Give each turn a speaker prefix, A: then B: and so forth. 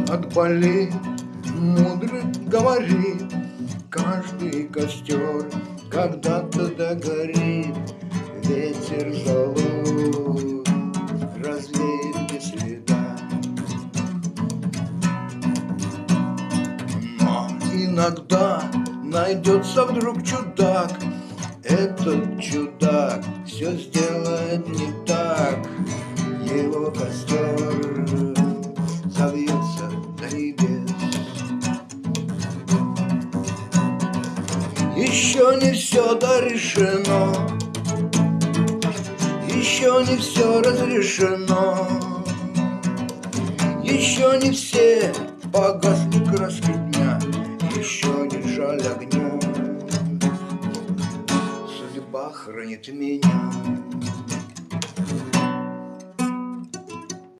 A: отболит. Мудрый говорит, каждый костер когда-то догорит. Ветер золот развеет без следа. Но иногда найдется вдруг чудак. Этот чудак все сделает не так. Его костер завьется до небес. Еще не все дорешено, еще не все разрешено, еще не все погасли краски дня, еще не жаль огнем. Судьба хранит меня.